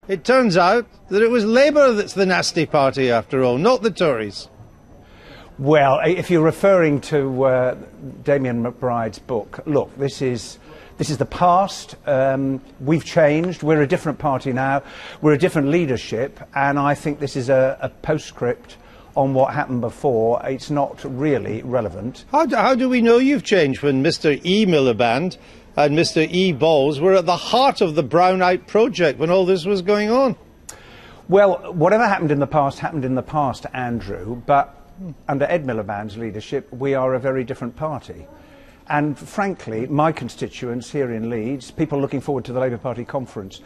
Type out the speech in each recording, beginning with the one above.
It turns out that it was Labour that's the nasty party after all, not the Tories. Well, if you're referring to Damian McBride's book, look, this is the past. We've changed. We're a different party now. We're a different leadership, and I think this is a postscript on what happened before. It's not really relevant. How do we know you've changed when Mr. E. Miliband and Mr. E. Bowles were at the heart of the Brown-out project when all this was going on? Well, whatever happened in the past, Andrew, but under Ed Miliband's leadership, we are a very different party. And frankly, my constituents here in Leeds, people looking forward to the Labour Party conference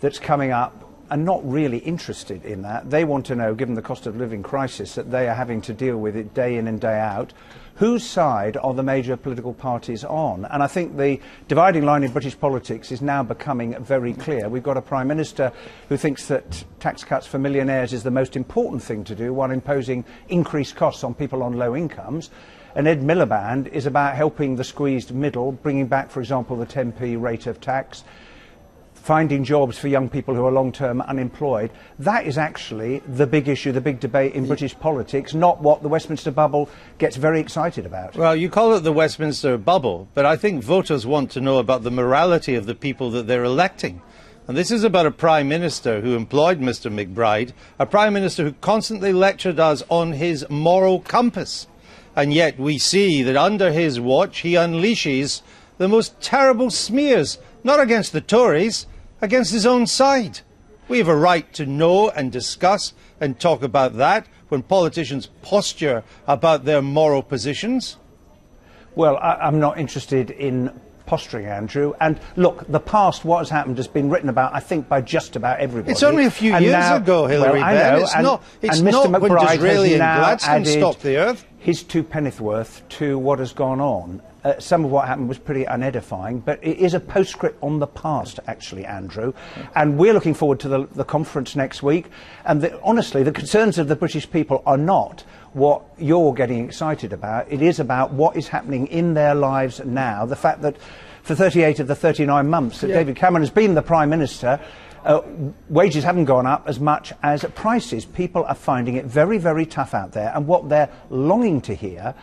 that's coming up, are not really interested in that. They want to know, given the cost of living crisis that they are having to deal with it day in and day out, whose side are the major political parties on? And I think the dividing line in British politics is now becoming very clear. We've got a Prime Minister who thinks that tax cuts for millionaires is the most important thing to do while imposing increased costs on people on low incomes. And Ed Miliband is about helping the squeezed middle, bringing back, for example, the 10p rate of tax, finding jobs for young people who are long-term unemployed. That is actually the big issue, the big debate in British politics, not what the Westminster bubble gets very excited about. Well, you call it the Westminster bubble, but I think voters want to know about the morality of the people that they're electing. And this is about a Prime Minister who employed Mr. McBride, a Prime Minister who constantly lectured us on his moral compass. And yet we see that under his watch he unleashes the most terrible smears, not against the Tories, against his own side. We have a right to know and discuss and talk about that when politicians posture about their moral positions. Well, I'm not interested in posturing, Andrew. And look, the past, what has happened, has been written about, I think, by just about everybody. It's only a few years ago, Hilary Benn. It's not when Disraeli and Gladstone stopped the earth. His two penn'orth to what has gone on. Some of what happened was pretty unedifying, but it is a postscript on the past, actually, Andrew. And we're looking forward to the conference next week. And honestly, the concerns of the British people are not what you're getting excited about. It is about what is happening in their lives now. The fact that for 38 of the 39 months that David Cameron has been the Prime Minister, wages haven't gone up as much as prices. People are finding it very, very tough out there. And what they're longing to hear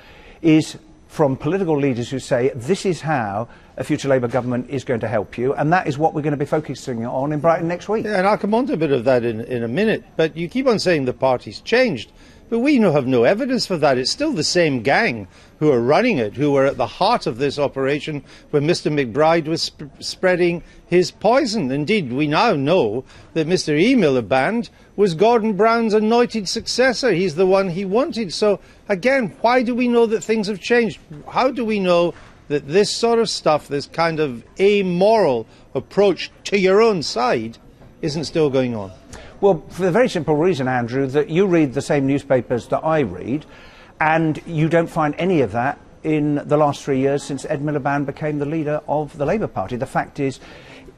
is from political leaders who say this is how a future Labour government is going to help you, and that is what we're going to be focusing on in Brighton next week. Yeah, and I'll come on to a bit of that in a minute, but you keep on saying the party's changed, but we have no evidence for that. It's still the same gang who are running it, who were at the heart of this operation when Mr. McBride was spreading his poison. Indeed, we now know that Mr. E. Miliband was Gordon Brown's anointed successor. He's the one he wanted. So, again, why do we know that things have changed? How do we know that this sort of stuff, this kind of amoral approach to your own side, isn't still going on? Well, for the very simple reason, Andrew, that you read the same newspapers that I read, and you don't find any of that in the last 3 years since Ed Miliband became the leader of the Labour Party. The fact is,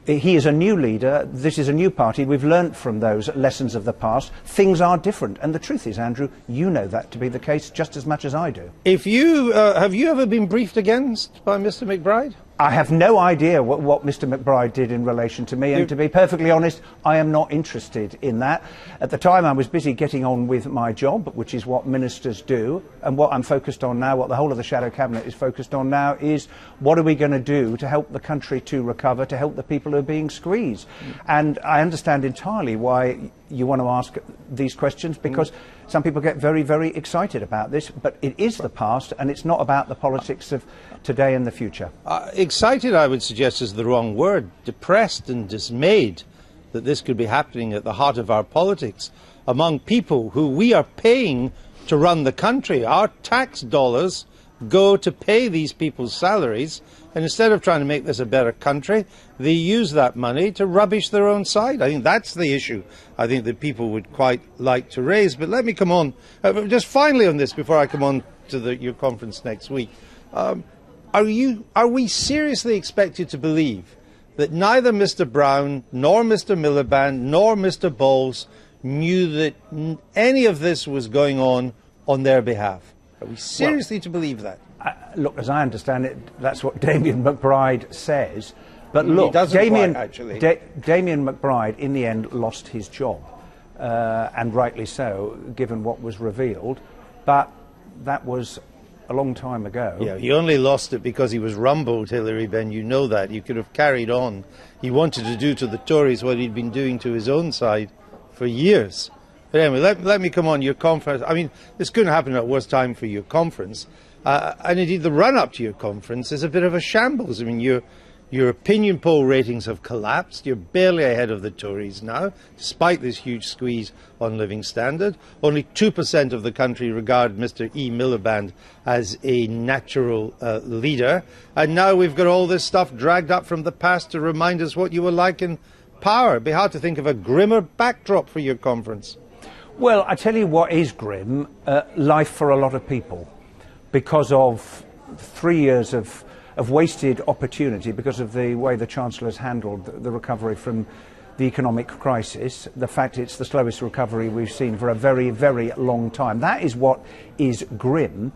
he is a new leader. This is a new party. We've learnt from those lessons of the past. Things are different. And the truth is, Andrew, you know that to be the case just as much as I do. Have you ever been briefed against by Mr. McBride? I have no idea what Mr. McBride did in relation to me, and to be perfectly honest, I am not interested in that. At the time, I was busy getting on with my job, which is what ministers do, and what I'm focused on now, what the whole of the Shadow Cabinet is focused on now, is what are we going to do to help the country to recover, to help the people who are being squeezed. And I understand entirely why you want to ask these questions, because some people get very, very excited about this, but it is the past, and it's not about the politics of today and the future. Excited, I would suggest, is the wrong word. Depressed and dismayed that this could be happening at the heart of our politics among people who we are paying to run the country. Our tax dollars go to pay these people's salaries, and instead of trying to make this a better country, they use that money to rubbish their own side. I think that's the issue I think that people would quite like to raise. But let me come on, just finally on this, before I come on to your conference next week. Are we seriously expected to believe that neither Mr. Brown, nor Mr. Miliband, nor Mr. Bowles knew that any of this was going on their behalf? Are we seriously to believe that? Look, as I understand it, that's what Damian McBride says. But look, Damian McBride in the end lost his job, and rightly so, given what was revealed. But that was a long time ago. Yeah, he only lost it because he was rumbled, Hilary Benn. You know that. You could have carried on. He wanted to do to the Tories what he'd been doing to his own side for years. But anyway, let me come on your conference. I mean, this couldn't happen at a worse time for your conference. And indeed, the run-up to your conference is a bit of a shambles. I mean, your opinion poll ratings have collapsed. You're barely ahead of the Tories now, despite this huge squeeze on living standard. Only 2% of the country regard Mr. E. Miliband as a natural leader. And now we've got all this stuff dragged up from the past to remind us what you were like in power. It'd be hard to think of a grimmer backdrop for your conference. Well, I tell you what is grim, life for a lot of people, because of 3 years of wasted opportunity because of the way the Chancellor has handled the recovery from the economic crisis. The fact it's the slowest recovery we've seen for a very, very long time. That is what is grim.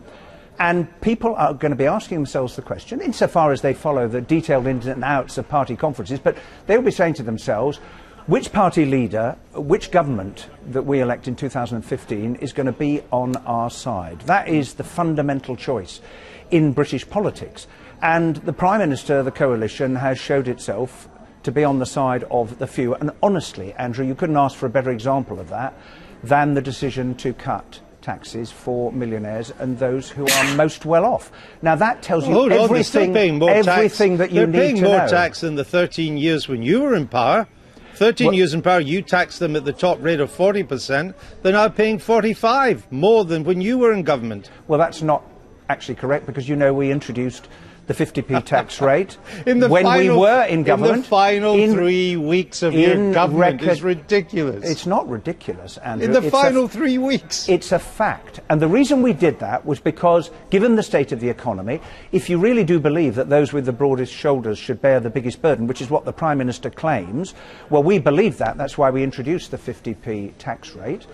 And people are going to be asking themselves the question, insofar as they follow the detailed ins and outs of party conferences, but they'll be saying to themselves, which party leader, which government that we elect in 2015 is going to be on our side? That is the fundamental choice in British politics. And the Prime Minister, the coalition, has showed itself to be on the side of the few. And honestly, Andrew, you couldn't ask for a better example of that than the decision to cut taxes for millionaires and those who are most well off. Now, that tells you everything that you need to know. They're paying more tax than the 13 years when you were in power. 13 years in power, you taxed them at the top rate of 40%. They're now paying 45%, more than when you were in government. Well, that's not actually correct, because, you know, we introduced the 50p tax rate when we were in government. In the final 3 weeks of your government is ridiculous. It's not ridiculous, Andrew. In the final 3 weeks. It's a fact. And the reason we did that was because, given the state of the economy, if you really do believe that those with the broadest shoulders should bear the biggest burden, which is what the Prime Minister claims, well, we believe that. That's why we introduced the 50p tax rate.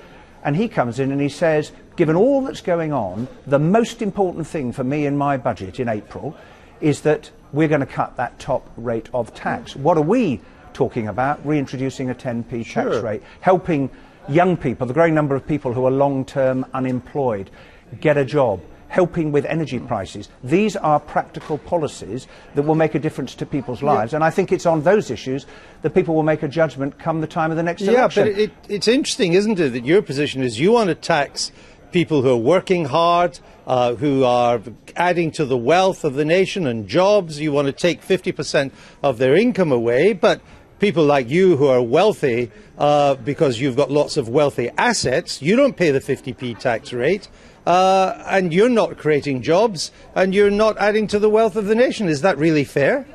And he comes in and he says, given all that's going on, the most important thing for me in my budget in April is that we're going to cut that top rate of tax. What are we talking about? Reintroducing a 10p tax rate, helping young people, the growing number of people who are long-term unemployed, get a job, helping with energy prices. These are practical policies that will make a difference to people's lives. And I think it's on those issues that people will make a judgment come the time of the next election. Yeah, but it's interesting, isn't it, that your position is you want to tax people who are working hard, who are adding to the wealth of the nation and jobs. You want to take 50% of their income away, but people like you who are wealthy, because you've got lots of wealthy assets, you don't pay the 50p tax rate, and you're not creating jobs, and you're not adding to the wealth of the nation. Is that really fair?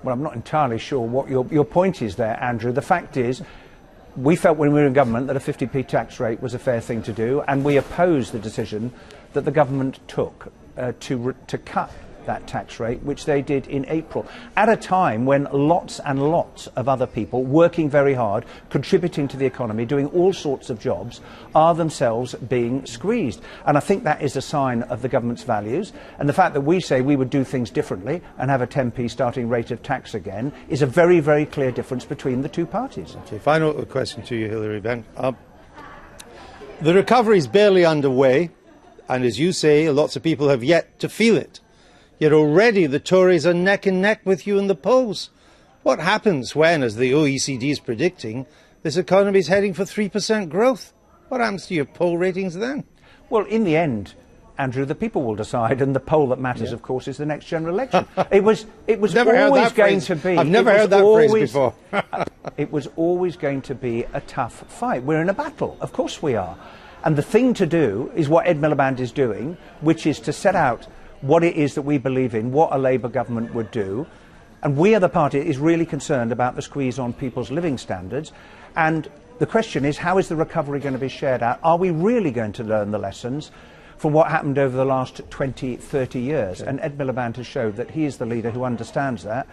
Well, I'm not entirely sure what your point is there, Andrew. The fact is, we felt when we were in government that a 50p tax rate was a fair thing to do, and we opposed the decision that the government took to cut that tax rate, which they did in April, at a time when lots and lots of other people working very hard, contributing to the economy, doing all sorts of jobs, are themselves being squeezed. And I think that is a sign of the government's values. And the fact that we say we would do things differently and have a 10p starting rate of tax again is a very, very clear difference between the two parties. Okay, final question to you, Hilary Benn. The recovery is barely underway, and as you say, lots of people have yet to feel it. Yet already the Tories are neck and neck with you in the polls. What happens when, as the OECD is predicting, this economy is heading for 3% growth? What happens to your poll ratings then? Well, in the end, Andrew, the people will decide, and the poll that matters, of course, is the next general election. It was always going to be. I've never heard that phrase before. It was always going to be a tough fight. We're in a battle. Of course we are. And the thing to do is what Ed Miliband is doing, which is to set out what it is that we believe in, what a Labour government would do. And we, the party, is really concerned about the squeeze on people's living standards. And the question is, how is the recovery going to be shared out? Are we really going to learn the lessons from what happened over the last 20, 30 years? And Ed Miliband has showed that he is the leader who understands that.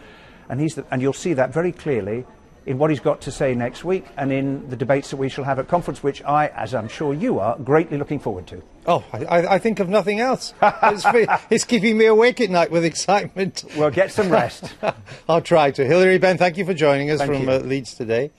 And you'll see that very clearly in what he's got to say next week and in the debates that we shall have at conference, which I, as I'm sure you are, greatly looking forward to. Oh, I think of nothing else. It's keeping me awake at night with excitement. Well, get some rest. I'll try to. Hilary Benn, thank you for joining us Thank from you. Leeds today.